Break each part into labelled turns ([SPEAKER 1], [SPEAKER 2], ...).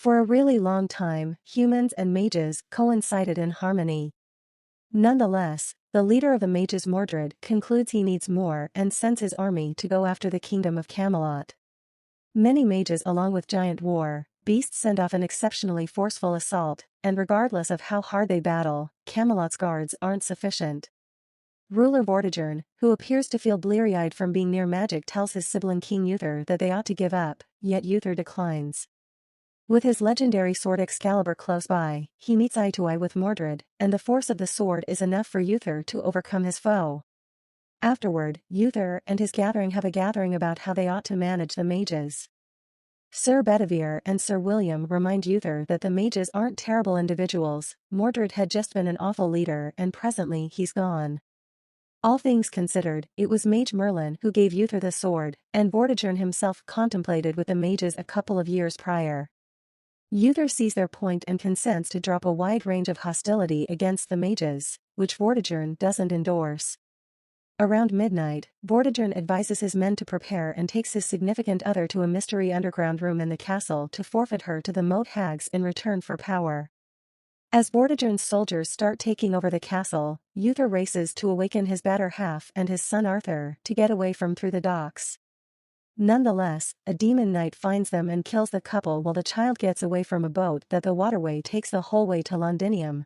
[SPEAKER 1] For a really long time, humans and mages coincided in harmony. Nonetheless, the leader of the mages, Mordred, concludes he needs more and sends his army to go after the kingdom of Camelot. Many mages, along with giant war beasts, send off an exceptionally forceful assault, and regardless of how hard they battle, Camelot's guards aren't sufficient. Ruler Vortigern, who appears to feel bleary-eyed from being near magic, tells his sibling King Uther that they ought to give up, yet Uther declines. With his legendary sword Excalibur close by, he meets eye to eye with Mordred, and the force of the sword is enough for Uther to overcome his foe. Afterward, Uther and his gathering have a gathering about how they ought to manage the mages. Sir Bedivere and Sir William remind Uther that the mages aren't terrible individuals. Mordred had just been an awful leader and presently he's gone. All things considered, it was Mage Merlin who gave Uther the sword, and Vortigern himself contemplated with the mages a couple of years prior. Uther sees their point and consents to drop a wide range of hostility against the mages, which Vortigern doesn't endorse. Around midnight, Vortigern advises his men to prepare and takes his significant other to a mystery underground room in the castle to forfeit her to the moat hags in return for power. As Vortigern's soldiers start taking over the castle, Uther races to awaken his better half and his son Arthur to get away from through the docks. Nonetheless, a demon knight finds them and kills the couple while the child gets away from a boat that the waterway takes the whole way to Londinium.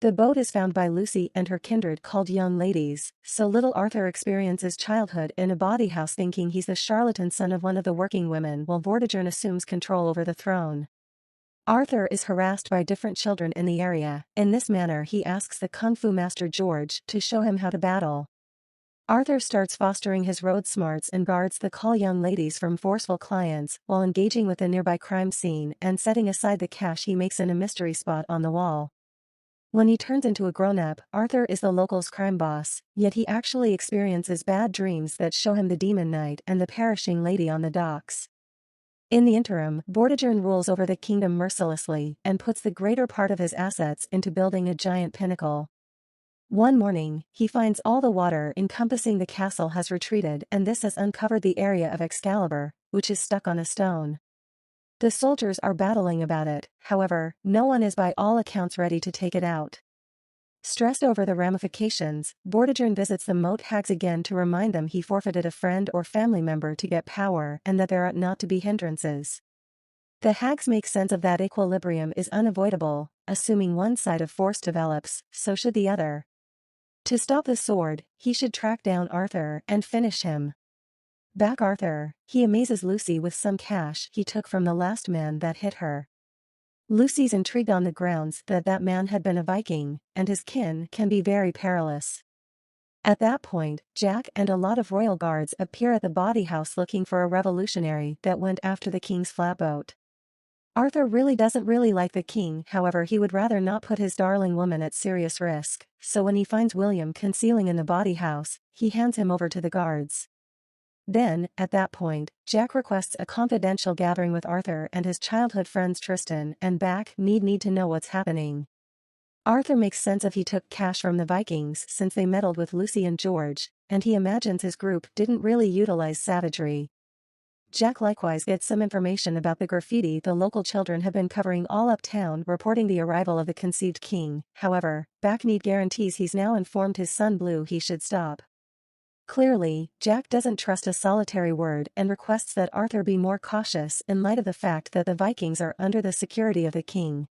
[SPEAKER 1] The boat is found by Lucy and her kindred called young ladies, so little Arthur experiences childhood in a bawdy house thinking he's the charlatan son of one of the working women while Vortigern assumes control over the throne. Arthur is harassed by different children in the area. In this manner he asks the kung fu master George to show him how to battle. Arthur starts fostering his road smarts and guards the call young ladies from forceful clients while engaging with the nearby crime scene and setting aside the cash he makes in a mystery spot on the wall. When he turns into a grown-up, Arthur is the local's crime boss, yet he actually experiences bad dreams that show him the demon knight and the perishing lady on the docks. In the interim, Vortigern rules over the kingdom mercilessly and puts the greater part of his assets into building a giant pinnacle. One morning, he finds all the water encompassing the castle has retreated and this has uncovered the area of Excalibur, which is stuck on a stone. The soldiers are battling about it, however, no one is by all accounts ready to take it out. Stressed over the ramifications, Vortigern visits the moat hags again to remind them he forfeited a friend or family member to get power and that there ought not to be hindrances. The hags make sense of that equilibrium is unavoidable, assuming one side of force develops, so should the other. To stop the sword, he should track down Arthur and finish him. Back Arthur, he amazes Lucy with some cash he took from the last man that hit her. Lucy's intrigued on the grounds that that man had been a Viking, and his kin can be very perilous. At that point, Jack and a lot of royal guards appear at the bawdy house looking for a revolutionary that went after the king's flatboat. Arthur really doesn't like the king, however he would rather not put his darling woman at serious risk, so when he finds William concealing in the bawdy house, he hands him over to the guards. Then, at that point, Jack requests a confidential gathering with Arthur and his childhood friends Tristan and Back need to know what's happening. Arthur makes sense of he took cash from the Vikings since they meddled with Lucy and George, and he imagines his group didn't really utilize savagery. Jack likewise gets some information about the graffiti the local children have been covering all uptown reporting the arrival of the conceived king, however, Back guarantees he's now informed his son Blue he should stop. Clearly, Jack doesn't trust a solitary word and requests that Arthur be more cautious in light of the fact that the Vikings are under the security of the king.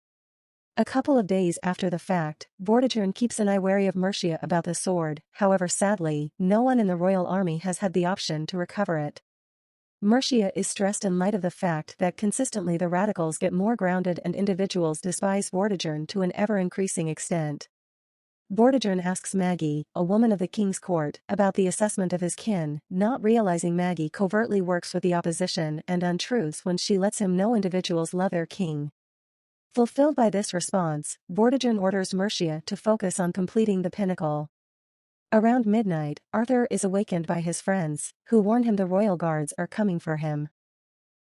[SPEAKER 1] A couple of days after the fact, Vortigern keeps an eye wary of Mercia about the sword, however sadly, no one in the royal army has had the option to recover it. Mercia is stressed in light of the fact that consistently the radicals get more grounded and individuals despise Vortigern to an ever-increasing extent. Vortigern asks Maggie, a woman of the king's court, about the assessment of his kin, not realizing Maggie covertly works with the opposition and untruths when she lets him know individuals love their king. Fulfilled by this response, Vortigern orders Mercia to focus on completing the pinnacle. Around midnight, Arthur is awakened by his friends, who warn him the royal guards are coming for him.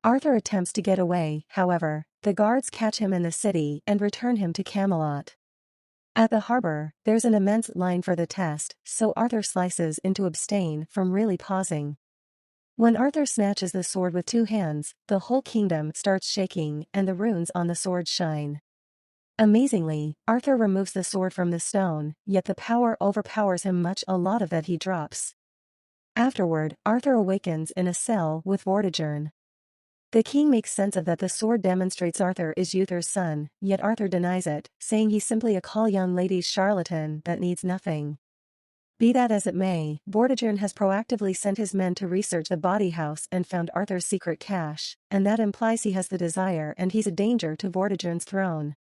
[SPEAKER 1] Arthur attempts to get away, however, the guards catch him in the city and return him to Camelot. At the harbor, there's an immense line for the test, so Arthur slices in to abstain from really pausing. When Arthur snatches the sword with two hands, the whole kingdom starts shaking and the runes on the sword shine. Amazingly, Arthur removes the sword from the stone, yet the power overpowers him a lot of that he drops. Afterward, Arthur awakens in a cell with Vortigern. The king makes sense of that the sword demonstrates Arthur is Uther's son, yet Arthur denies it, saying he's simply a call young lady's charlatan that needs nothing. Be that as it may, Vortigern has proactively sent his men to research the body house and found Arthur's secret cache, and that implies he has the desire and he's a danger to Vortigern's throne.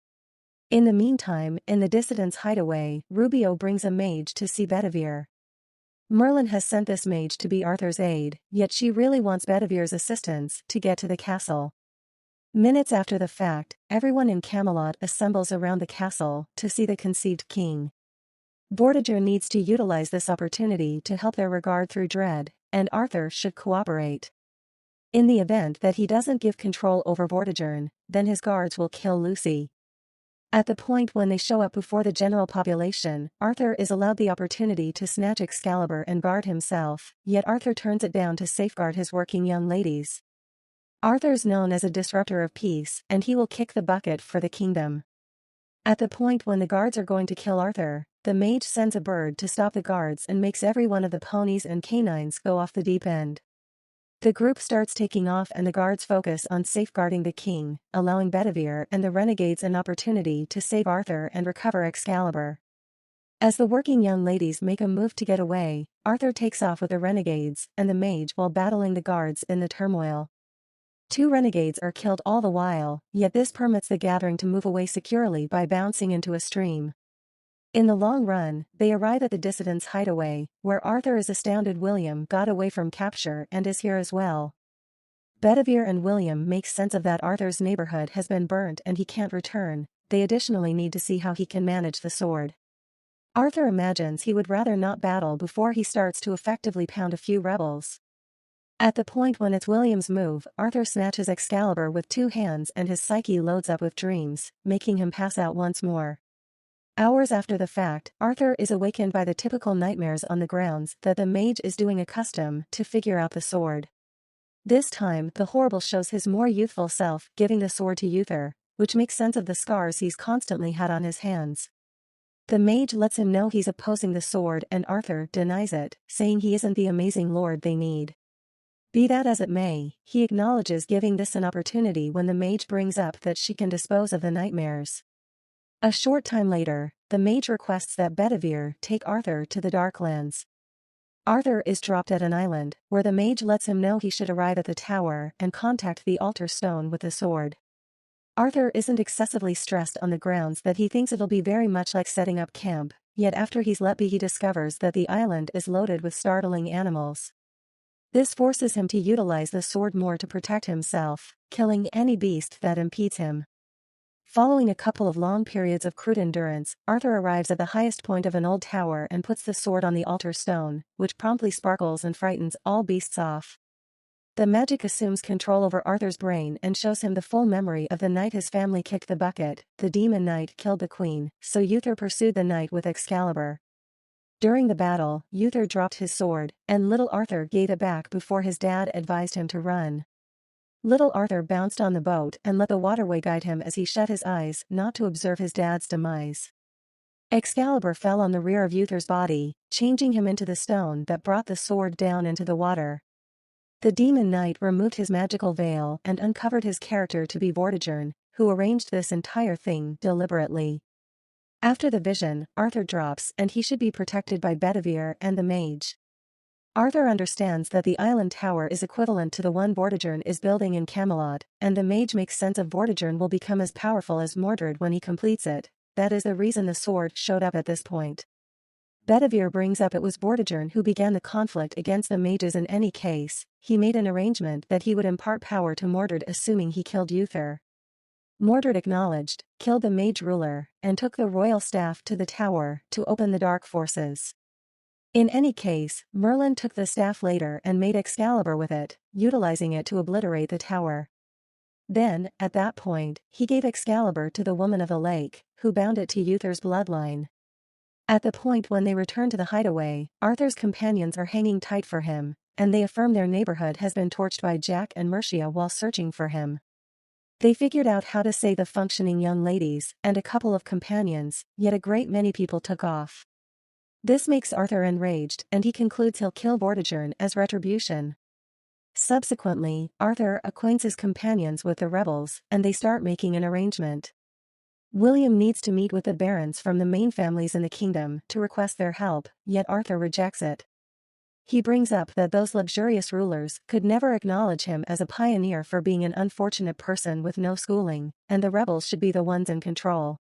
[SPEAKER 1] In the meantime, in the dissidents' hideaway, Rubio brings a mage to see Bedivere. Merlin has sent this mage to be Arthur's aide, yet she really wants Bedivere's assistance to get to the castle. Minutes after the fact, everyone in Camelot assembles around the castle to see the conceived king. Vortigern needs to utilize this opportunity to help their regard through dread, and Arthur should cooperate. In the event that he doesn't give control over Vortigern, then his guards will kill Lucy. At the point when they show up before the general population, Arthur is allowed the opportunity to snatch Excalibur and guard himself, yet Arthur turns it down to safeguard his working young ladies. Arthur's known as a disruptor of peace, and he will kick the bucket for the kingdom. At the point when the guards are going to kill Arthur, the mage sends a bird to stop the guards and makes every one of the ponies and canines go off the deep end. The group starts taking off and the guards focus on safeguarding the king, allowing Bedivere and the renegades an opportunity to save Arthur and recover Excalibur. As the working young ladies make a move to get away, Arthur takes off with the renegades and the mage while battling the guards in the turmoil. 2 renegades are killed all the while, yet this permits the gathering to move away securely by bouncing into a stream. In the long run, they arrive at the dissidents' hideaway, where Arthur is astounded William got away from capture and is here as well. Bedivere and William make sense of that Arthur's neighborhood has been burnt and he can't return. They additionally need to see how he can manage the sword. Arthur imagines he would rather not battle before he starts to effectively pound a few rebels. At the point when it's William's move, Arthur snatches Excalibur with 2 hands and his psyche loads up with dreams, making him pass out once more. Hours after the fact, Arthur is awakened by the typical nightmares on the grounds that the mage is doing a custom to figure out the sword. This time, the horrible shows his more youthful self giving the sword to Uther, which makes sense of the scars he's constantly had on his hands. The mage lets him know he's opposing the sword and Arthur denies it, saying he isn't the amazing lord they need. Be that as it may, he acknowledges giving this an opportunity when the mage brings up that she can dispose of the nightmares. A short time later, the mage requests that Bedivere take Arthur to the Darklands. Arthur is dropped at an island, where the mage lets him know he should arrive at the tower and contact the altar stone with the sword. Arthur isn't excessively stressed on the grounds that he thinks it'll be very much like setting up camp, yet after he's let be he discovers that the island is loaded with startling animals. This forces him to utilize the sword more to protect himself, killing any beast that impedes him. Following a couple of long periods of crude endurance, Arthur arrives at the highest point of an old tower and puts the sword on the altar stone, which promptly sparkles and frightens all beasts off. The magic assumes control over Arthur's brain and shows him the full memory of the night his family kicked the bucket. The demon knight killed the queen, so Uther pursued the knight with Excalibur. During the battle, Uther dropped his sword, and little Arthur gave it back before his dad advised him to run. Little Arthur bounced on the boat and let the waterway guide him as he shut his eyes not to observe his dad's demise. Excalibur fell on the rear of Uther's body, changing him into the stone that brought the sword down into the water. The demon knight removed his magical veil and uncovered his character to be Vortigern, who arranged this entire thing deliberately. After the vision, Arthur drops and he should be protected by Bedivere and the mage. Arthur understands that the island tower is equivalent to the one Vortigern is building in Camelot, and the mage makes sense of Vortigern will become as powerful as Mordred when he completes it. That is the reason the sword showed up at this point. Bedivere brings up it was Vortigern who began the conflict against the mages in any case. He made an arrangement that he would impart power to Mordred assuming he killed Uther. Mordred acknowledged, killed the mage ruler, and took the royal staff to the tower to open the dark forces. In any case, Merlin took the staff later and made Excalibur with it, utilizing it to obliterate the tower. Then, at that point, he gave Excalibur to the woman of the lake, who bound it to Uther's bloodline. At the point when they return to the hideaway, Arthur's companions are hanging tight for him, and they affirm their neighborhood has been torched by Jack and Mercia while searching for him. They figured out how to save the functioning young ladies and a couple of companions, yet a great many people took off. This makes Arthur enraged, and he concludes he'll kill Vortigern as retribution. Subsequently, Arthur acquaints his companions with the rebels, and they start making an arrangement. William needs to meet with the barons from the main families in the kingdom to request their help, yet Arthur rejects it. He brings up that those luxurious rulers could never acknowledge him as a pioneer for being an unfortunate person with no schooling, and the rebels should be the ones in control.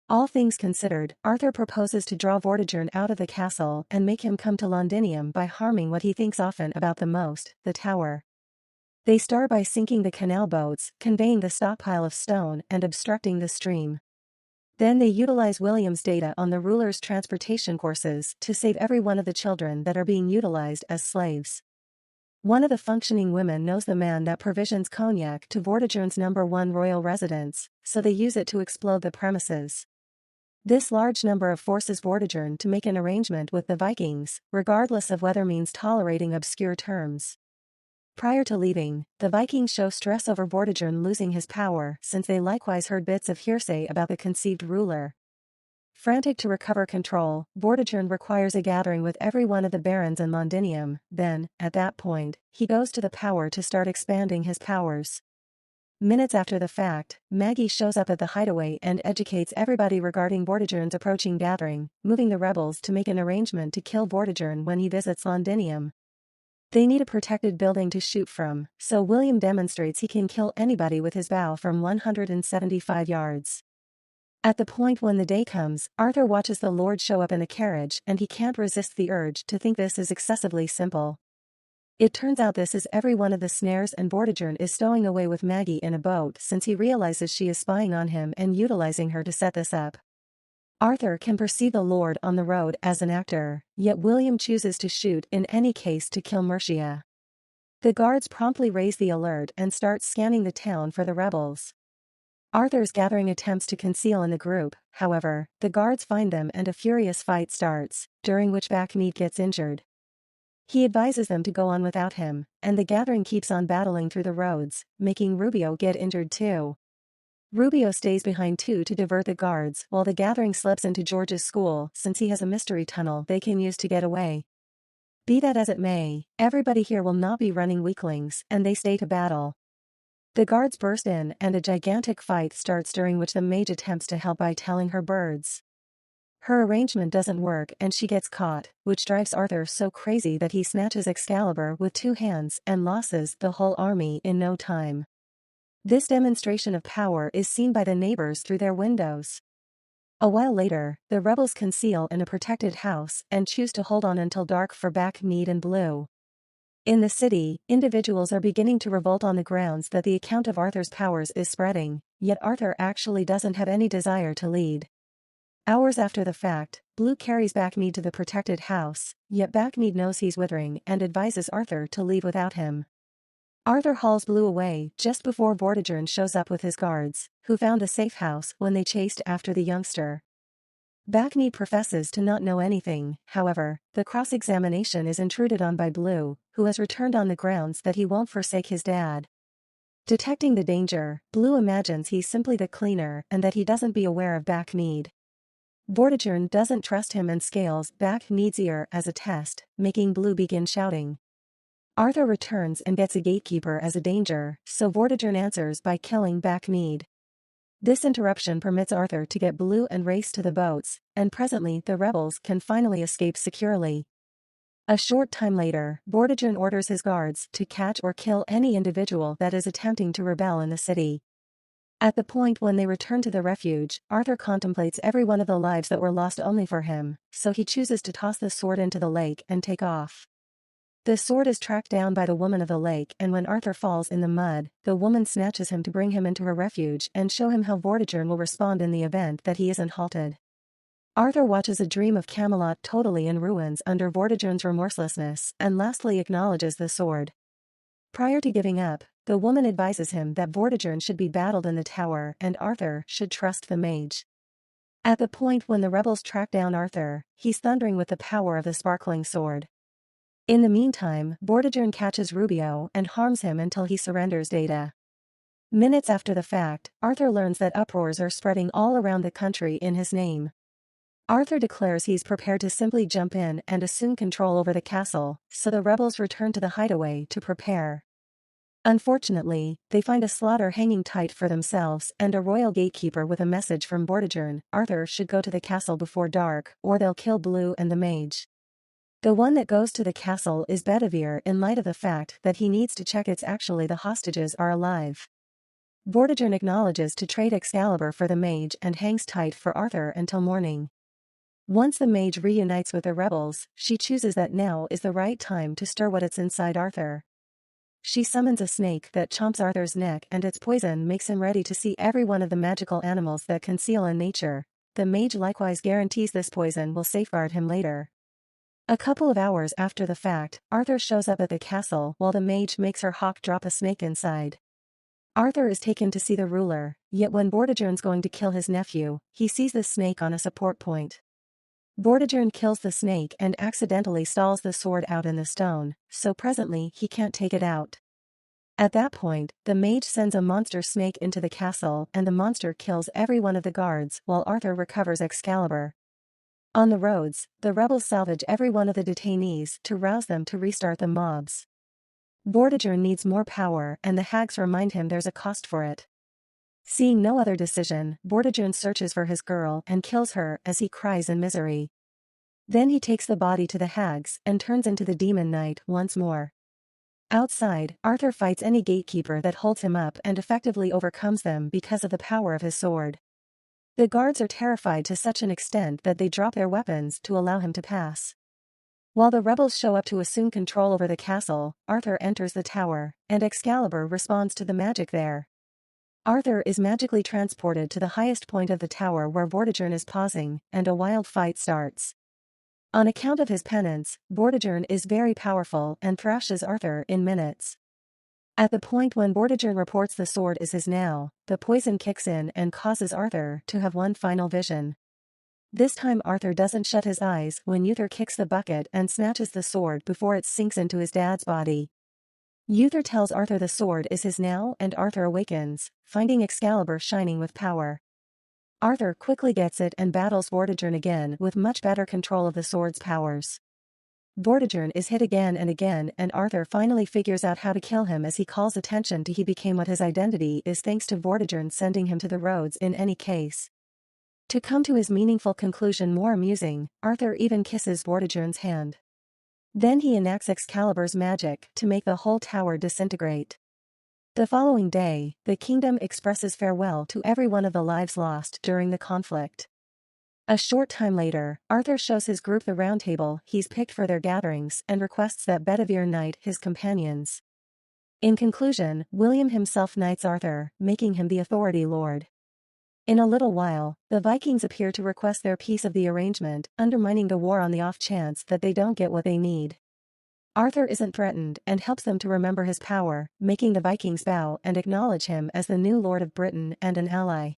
[SPEAKER 1] All things considered, Arthur proposes to draw Vortigern out of the castle and make him come to Londinium by harming what he thinks often about the most, the tower. They start by sinking the canal boats, conveying the stockpile of stone and obstructing the stream. Then they utilize William's data on the ruler's transportation courses to save every one of the children that are being utilized as slaves. One of the functioning women knows the man that provisions cognac to Vortigern's #1 royal residence, so they use it to explode the premises. This large number of forces Vortigern to make an arrangement with the Vikings, regardless of whether means tolerating obscure terms. Prior to leaving, the Vikings show stress over Vortigern losing his power since they likewise heard bits of hearsay about the conceived ruler. Frantic to recover control, Vortigern requires a gathering with every one of the barons in Londinium, then, at that point, he goes to the power to start expanding his powers. Minutes after the fact, Maggie shows up at the hideaway and educates everybody regarding Vortigern's approaching gathering, moving the rebels to make an arrangement to kill Vortigern when he visits Londinium. They need a protected building to shoot from, so William demonstrates he can kill anybody with his bow from 175 yards. At the point when the day comes, Arthur watches the Lord show up in a carriage and he can't resist the urge to think this is excessively simple. It turns out this is every one of the snares and Vortigern is stowing away with Maggie in a boat since he realizes she is spying on him and utilizing her to set this up. Arthur can perceive the Lord on the road as an actor, yet William chooses to shoot in any case to kill Mercia. The guards promptly raise the alert and start scanning the town for the rebels. Arthur's gathering attempts to conceal in the group, however, the guards find them and a furious fight starts, during which Backmead gets injured. He advises them to go on without him, and the gathering keeps on battling through the roads, making Rubio get injured too. Rubio stays behind too to divert the guards while the gathering slips into George's school since he has a mystery tunnel they can use to get away. Be that as it may, everybody here will not be running weaklings and they stay to battle. The guards burst in and a gigantic fight starts during which the mage attempts to help by telling her birds. Her arrangement doesn't work and she gets caught, which drives Arthur so crazy that he snatches Excalibur with 2 hands and losses the whole army in no time. This demonstration of power is seen by the neighbors through their windows. A while later, the rebels conceal in a protected house and choose to hold on until dark for Backmead and Blue. In the city, individuals are beginning to revolt on the grounds that the account of Arthur's powers is spreading, yet Arthur actually doesn't have any desire to lead. Hours after the fact, Blue carries Backmead to the protected house, yet Backmead knows he's withering and advises Arthur to leave without him. Arthur hauls Blue away just before Vortigern shows up with his guards, who found a safe house when they chased after the youngster. Backmead professes to not know anything, however, the cross-examination is intruded on by Blue, who has returned on the grounds that he won't forsake his dad. Detecting the danger, Blue imagines he's simply the cleaner and that he doesn't be aware of Backmead. Vortigern doesn't trust him and scales Backmead's ear as a test, making Blue begin shouting. Arthur returns and gets a gatekeeper as a danger, so Vortigern answers by killing Backmead. This interruption permits Arthur to get Blue and race to the boats, and presently the rebels can finally escape securely. A short time later, Vortigern orders his guards to catch or kill any individual that is attempting to rebel in the city. At the point when they return to the refuge, Arthur contemplates every one of the lives that were lost only for him, so he chooses to toss the sword into the lake and take off. The sword is tracked down by the woman of the lake and when Arthur falls in the mud, the woman snatches him to bring him into her refuge and show him how Vortigern will respond in the event that he isn't halted. Arthur watches a dream of Camelot totally in ruins under Vortigern's remorselessness and lastly acknowledges the sword. Prior to giving up, the woman advises him that Vortigern should be battled in the tower and Arthur should trust the mage. At the point when the rebels track down Arthur, he's thundering with the power of the sparkling sword. In the meantime, Vortigern catches Rubio and harms him until he surrenders Data. Minutes after the fact, Arthur learns that uproars are spreading all around the country in his name. Arthur declares he's prepared to simply jump in and assume control over the castle, so the rebels return to the hideaway to prepare. Unfortunately, they find a slaughter hanging tight for themselves and a royal gatekeeper with a message from Vortigern: Arthur should go to the castle before dark, or they'll kill Blue and the mage. The one that goes to the castle is Bedivere, in light of the fact that he needs to check it's actually the hostages are alive. Vortigern acknowledges to trade Excalibur for the mage and hangs tight for Arthur until morning. Once the mage reunites with the rebels, she chooses that now is the right time to stir what's inside Arthur. She summons a snake that chomps Arthur's neck, and its poison makes him ready to see every one of the magical animals that conceal in nature. The mage likewise guarantees this poison will safeguard him later. A couple of hours after the fact, Arthur shows up at the castle while the mage makes her hawk drop a snake inside. Arthur is taken to see the ruler, yet when Vortigern's going to kill his nephew, he sees the snake on a support point. Vortigern kills the snake and accidentally stalls the sword out in the stone, so presently he can't take it out. At that point, the mage sends a monster snake into the castle and the monster kills every one of the guards while Arthur recovers Excalibur. On the roads, the rebels salvage every one of the detainees to rouse them to restart the mobs. Vortigern needs more power and the hags remind him there's a cost for it. Seeing no other decision, Vortigern searches for his girl and kills her as he cries in misery. Then he takes the body to the hags and turns into the demon knight once more. Outside, Arthur fights any gatekeeper that holds him up and effectively overcomes them because of the power of his sword. The guards are terrified to such an extent that they drop their weapons to allow him to pass. While the rebels show up to assume control over the castle, Arthur enters the tower, and Excalibur responds to the magic there. Arthur is magically transported to the highest point of the tower where Vortigern is pausing, and a wild fight starts. On account of his penance, Vortigern is very powerful and thrashes Arthur in minutes. At the point when Vortigern reports the sword is his now, the poison kicks in and causes Arthur to have one final vision. This time Arthur doesn't shut his eyes when Uther kicks the bucket and snatches the sword before it sinks into his dad's body. Uther tells Arthur the sword is his now and Arthur awakens, finding Excalibur shining with power. Arthur quickly gets it and battles Vortigern again with much better control of the sword's powers. Vortigern is hit again and Arthur finally figures out how to kill him as he calls attention to he became what his identity is thanks to Vortigern sending him to the roads in any case. To come to his meaningful conclusion more amusing, Arthur even kisses Vortigern's hand. Then he enacts Excalibur's magic to make the whole tower disintegrate. The following day, the kingdom expresses farewell to every one of the lives lost during the conflict. A short time later, Arthur shows his group the round table he's picked for their gatherings and requests that Bedivere knight his companions. In conclusion, William himself knights Arthur, making him the authority lord. In a little while, the Vikings appear to request their piece of the arrangement, undermining the war on the off chance that they don't get what they need. Arthur isn't threatened and helps them to remember his power, making the Vikings bow and acknowledge him as the new Lord of Britain and an ally.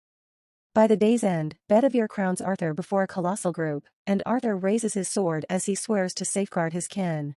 [SPEAKER 1] By the day's end, Bedivere crowns Arthur before a colossal group, and Arthur raises his sword as he swears to safeguard his kin.